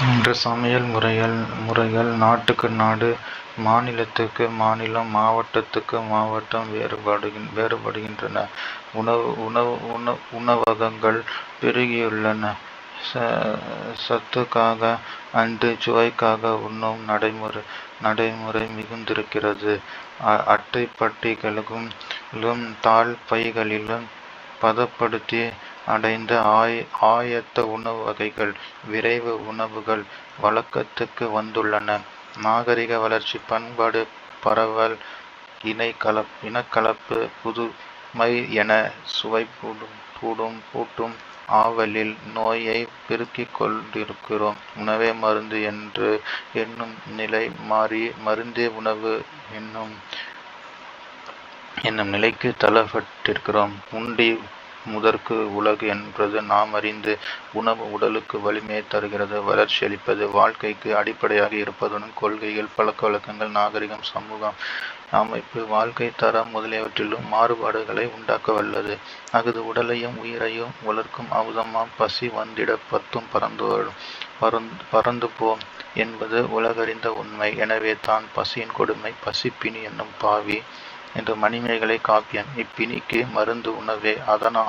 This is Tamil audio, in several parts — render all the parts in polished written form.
இன்று சமையல் முறைகள் நாட்டுக்கு நாடு, மாநிலத்துக்கு மாநிலம், மாவட்டத்துக்கு மாவட்டம் வேறுபடுகின்றன. உணவகங்கள் பெருகியுள்ளன. சத்துக்காக அன்று சுவைக்காக உண்ணும் நடைமுறை மிகுந்திருக்கிறது. அட்டைப்பட்டிகளிலும் தாள் பைகளிலும் பதப்படுத்தி அடைந்த ஆயத்த உணவு வகைகள், விரைவு உணவுகள் வழக்கத்துக்கு வந்துள்ளன. நாகரிக வளர்ச்சி, பண்பாடு பரவல், இனக்கலப்பு, புதுமை என சுவை பூட்டும் ஆவலில் நோயை பெருக்கிக் கொண்டிருக்கிறோம். உணவே மருந்து என்னும் நிலை மாறி மருந்தே உணவு என்னும் நிலைக்கு தள்ளப்பட்டிருக்கிறோம். உண்டி முதற்கு உலகு என்பது நாம் அறிந்து, உணவு உடலுக்கு வலிமையை தருகிறது, வளர்ச்சி அளிப்பது, வாழ்க்கைக்கு அடிப்படையாக இருப்பதுடன் கொள்கைகள், பழக்க வழக்கங்கள், நாகரிகம், சமூக அமைப்பு, வாழ்க்கை தரம் முதலியவற்றிலும் மாறுபாடுகளை உண்டாக்க வல்லது. அஃது உடலையும் உயிரையும் வளர்க்கும் அமுதமாம். பசி வந்திட பத்தும் பறந்து போம் என்பது உலகறிந்த உண்மை. எனவே தான் பசியின் கொடுமை, பசிப்பிணி என்னும் பாவி என்ற மணிமேகலை காப்பியம் இப்பிணிக்கு மருந்து உணவே.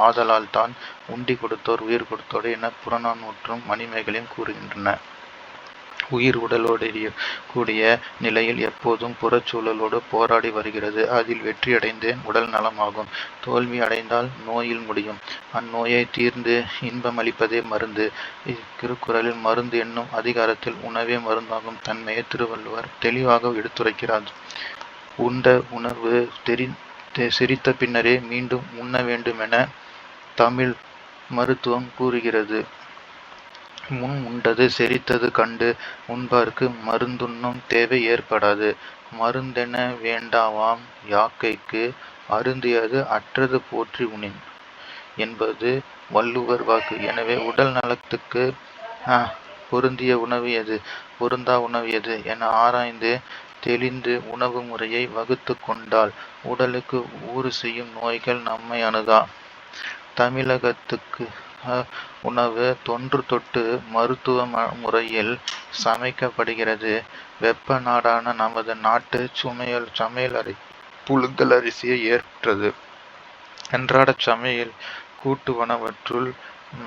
ஆதலால் தான் உண்டி கொடுத்தோர் உயிர் கொடுத்தோர் என புறநானூற்றும் மணிமேகலையும் கூறுகின்றன. உயிர் உடலோடு கூடிய நிலையில் எப்போதும் புறச்சூழலோடு போராடி வருகிறது. அதில் வெற்றியடைந்தே உடல் நலமாகும். தோல்வி அடைந்தால் நோயில் முடியும். அந்நோயை தீர்ந்து இன்பமளிப்பதே மருந்து. திருக்குறளில் மருந்து என்னும் அதிகாரத்தில் உணவே மருந்தாகும் தன்மையை திருவள்ளுவர் தெளிவாக எடுத்துரைக்கிறார். உண்ட உணவு செரித்த பின்னரே மீண்டும் உண்ண வேண்டுமென தமிழ் மருத்துவம் கூறுகிறது. முன் உண்டது செரித்தது கண்டு உண்பார்க்கு மருந்துண்ணும் தேவை ஏற்படாது. மருந்தென வேண்டாவாம் யாக்கைக்கு, அருந்தியது அற்றது போற்றி உணின் என்பது வள்ளுவர் வாக்கு. எனவே உடல் நலத்துக்கு பொருந்திய உணவு எது, பொருந்தா உணவு எது என ஆராய்ந்து தெளிந்து உணவு முறையை வகுத்து கொண்டால் உடலுக்கு ஊறு செய்யும் நோய்கள் நம்மை அணுகா. தமிழகத்துக்கு உணவு தொன்று தொட்டு மருத்துவ முறையில் சமைக்கப்படுகிறது. வெப்ப நாடான நமது நாட்டு சமையலறை புழுங்கல் அரிசியை ஏற்றது. அன்றாட சமையல் கூட்டுவனவற்றுள்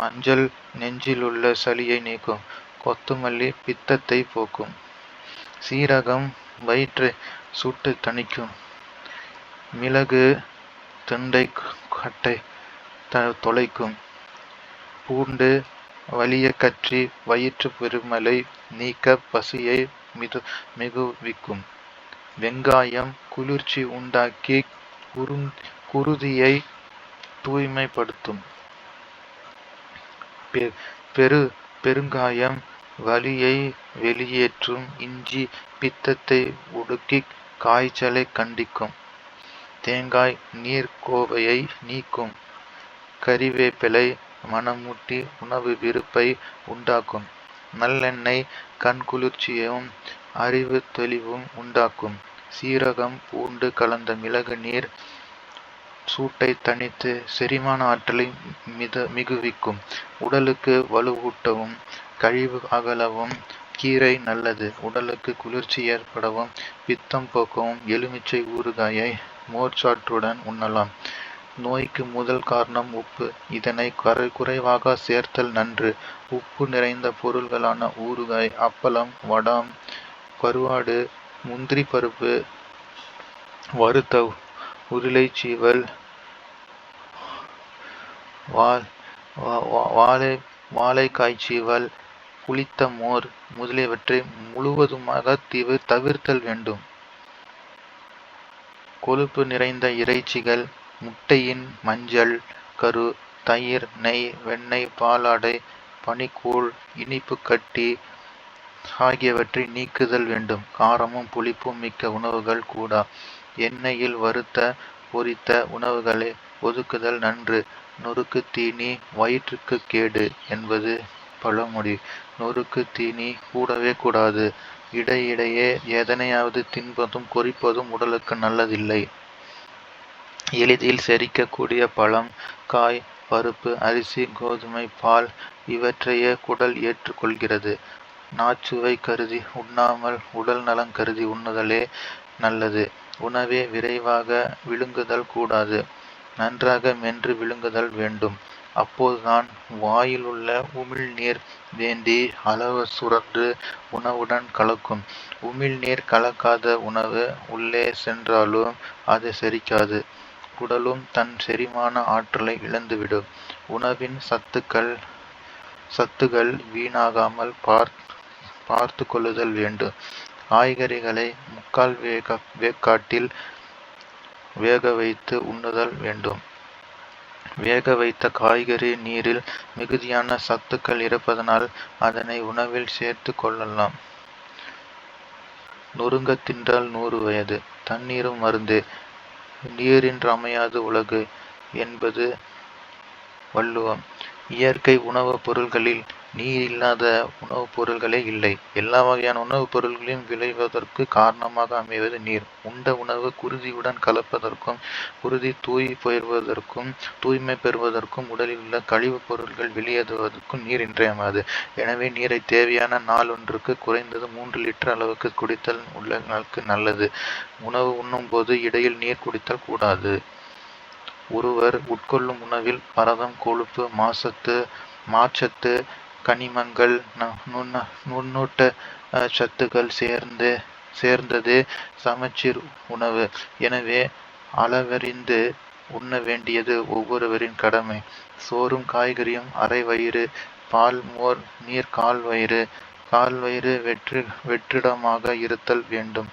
மஞ்சள் நெஞ்சிலுள்ள சளியை நீக்கும். கொத்தமல்லி பித்தத்தை போக்கும். சீரகம் வயிற்று சூட்டை தணிக்கும். மிளகு தொண்டை கட்டை தொலைக்கும். பூண்டு வலிய கற்றி வயிற்று பெருமலை நீக்க பசியை மிகுவிக்கும். வெங்காயம் குளிர்ச்சி உண்டாக்கி குருதியை தூய்மைப்படுத்தும். பெருங்காயம் வலியை வெளியேற்றும். இஞ்சி பித்தத்தை ஒடுக்கி காய்ச்சலை கண்டிக்கும். தேங்காய் நீர்க்கோவையை நீக்கும். கறிவேப்பிலை மனமூட்டி உணவு விருப்பை உண்டாக்கும். நல்லெண்ணெய் கண்குளிர்ச்சியும் அறிவு தெளிவும் உண்டாக்கும். சீரகம் பூண்டு கலந்த மிளகு நீர் சூட்டை தணித்து செரிமான ஆற்றலை மிகுவிக்கும். உடலுக்கு வலுவூட்டவும் கழிவு அகலவும் கீரை நல்லது. உடலுக்கு குளிர்ச்சி ஏற்படவும் பித்தம் போக்கவும் எலுமிச்சை ஊறுகாயை மோர்ச்சாற்றுடன் உண்ணலாம். நோய்க்கு முதல் காரணம் உப்பு. இதனை குறைவாக சேர்த்தல் நன்று. உப்பு நிறைந்த பொருள்களான ஊறுகாய், அப்பளம், வடாம், கருவாடு, முந்திரி பருப்பு, வறுத்த உருளைச்சீவல், வாழைக்காய்ச்சீவல், புளித்த மோர் முதலியவற்றை முழுவதுமாக தவிர்த்தல் வேண்டும். கொழுப்பு நிறைந்த இறைச்சிகள், முட்டையின் மஞ்சள் கரு, தயிர், நெய், வெண்ணெய், பாலாடை, பனிக்கூழ், இனிப்பு கட்டி ஆகியவற்றை நீக்குதல் வேண்டும். காரமும் புளிப்பும் மிக்க உணவுகள் கூடா. எண்ணெயில் வறுத்த பொரித்த உணவுகளை ஒதுக்குதல் நன்று. நொறுக்கு தீனி வயிற்றுக்கு கேடு என்பது பழமொழி. நொறுக்கு தீனி கூடவே கூடாது. இடையிடையே எதனையாவது தின்பதும் குறிப்பதும் உடலுக்கு நல்லதில்லை. எளிதில் செரிக்கக்கூடிய பழம், காய், பருப்பு, அரிசி, கோதுமை, பால் இவற்றையே குடல் ஏற்றுக்கொள்கிறது. நாச்சுவை கருதி உண்ணாமல் உடல் நலம் கருதி உண்ணுதலே நல்லது. உணவை விரைவாக விழுங்குதல் கூடாது. நன்றாக மென்று விழுங்குதல் வேண்டும். அப்போதுதான் வாயிலுள்ள உமிழ்நீர் வேண்டி அளவு சுரந்து உணவுடன் கலக்கும். உமிழ்நீர் கலக்காத உணவு உள்ளே சென்றாலும் அது செரிக்காது. உடலும் தன் செரிமான ஆற்றலை இழந்துவிடும். உணவின் சத்துகள் வீணாகாமல் பார்த்து கொள்ளுதல் வேண்டும். காய்கறிகளை முக்கால் வேக்காட்டில் வேக வைத்து உண்ணுதல் வேண்டும். வேக வைத்த காய்கறி நீரில் மிகுதியான சத்துக்கள் இருப்பதனால் அதனை உணவில் சேர்த்து கொள்ளலாம். நொறுங்க தின்றால் 100 வயது. தண்ணீரும் மருந்தே. நீரின்றி அமையாது உலகு என்பது வள்ளுவம். இயற்கை உணவுப் பொருள்களில் நீர் இல்லாத உணவுப் பொருள்களே இல்லை. எல்லா வகையான உணவுப் பொருள்களையும் விளைவதற்கு காரணமாக அமைவது நீர். உண்ட உணவு குருதியுடன் கலப்பதற்கும் குருதி தூய்மை பெறுவதற்கும் உடலில் உள்ள கழிவுப் பொருள்கள் வெளியேறுவதற்கும் நீர் இன்றியமையாதது. எனவே நீரை தேவையான நாளொன்றுக்கு குறைந்தது 3 லிட்டர் அளவுக்கு குடித்தல் உடல்நலக்கு நல்லது. உணவு உண்ணும் போது இடையில் நீர் குடித்தல் கூடாது. ஒருவர் உட்கொள்ளும் உணவில் பரதம், கொழுப்பு, மாச்சத்து, கனிமங்கள், நுண்ணூட்ட சத்துக்கள் சேர்ந்ததே சமச்சீர் உணவு. எனவே அளவறிந்து உண்ண வேண்டியது ஒவ்வொருவரின் கடமை. சோறும் காய்கறியும் அரை வயிறு, பால் மோர் நீர் கால் வயிறு வெற்றிடமாக இருத்தல் வேண்டும்.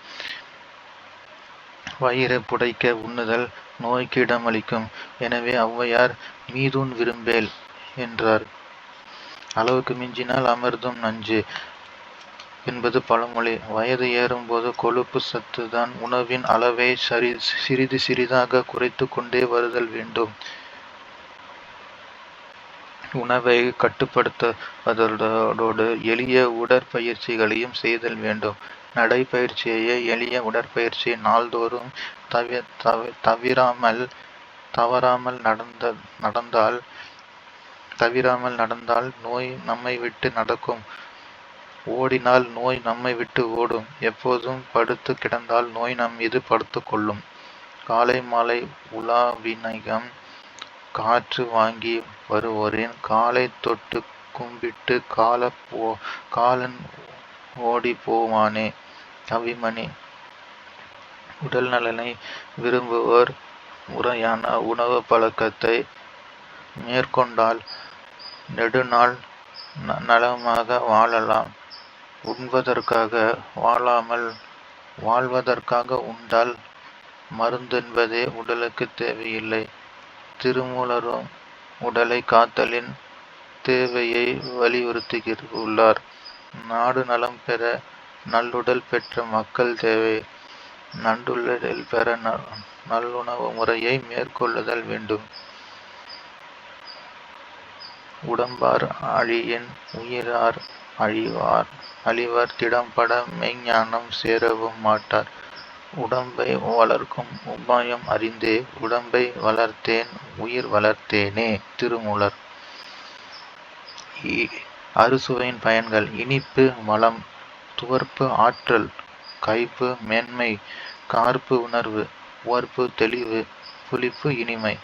வயிறு புடைக்க உண்ணுதல் நோய்க்கு இடமளிக்கும். எனவே ஔவையார் மீதுண் விரும்பேல் என்றார். அளவுக்கு மிஞ்சினால் அமிர்தம் நஞ்சு என்பது பழமொழி. வயது ஏறும்போது கொழுப்பு சத்துதான் உணவின் அளவை சிறிது சிறிதாக குறைத்து கொண்டே வருதல் வேண்டும். உணவை கட்டுப்படுத்துவதோடு எளிய உடற்பயிற்சிகளையும் செய்தல் வேண்டும். நடைப்பயிற்சியை எளிய உடற்பயிற்சி நாள்தோறும் தவிராமல் நடந்தால் நோய் நம்மை விட்டு நடக்கும். ஓடினால் நோய் நம்மை விட்டு ஓடும். எப்போதும் படுத்து கிடந்தால் நோய் நம் மீது படுத்துக் கொள்ளும். காலை மாலை உலாவினகம் காற்று வாங்கி வருவோரின் காலை தொட்டு கும்பிட்டு காலன் ஓடி போவானே. கவிமணி. உடல் நலனை விரும்புவோர் முறையான உணவு பழக்கத்தை மேற்கொண்டால் நெடுநாள் நலமாக வாழலாம். உண்பதற்காக வாழாமல் வாழ்வதற்காக உண்டால் மருந்தென்பதே உடலுக்கு தேவையில்லை. திருமூலரும் உடலை காத்தலின் தேவையை வலியுறுத்தியுள்ளார். நாடு நலம் பெற நல்லுடல் பெற்ற மக்கள் தேவை. நல்லுடல் பெற நல்லுணவு முறையை மேற்கொள்ளுதல் வேண்டும். உடம்பார் அழியின் உயிரார் அழிவர் திடம்பட மெய்ஞ்ஞானம் சேரவும் மாட்டார். உடம்பை வளர்க்கும் உபாயம் அறிந்தே உடம்பை வளர்த்தேன் உயிர் வளர்த்தேனே. திருமூலர். அறுசுவையின் பயன்கள். இனிப்பு வளம், துவர்ப்பு ஆற்றல், கைப்பு மேன்மை, கார்ப்பு உணர்வு, உவர்ப்பு தெளிவு, புளிப்பு இனிமை.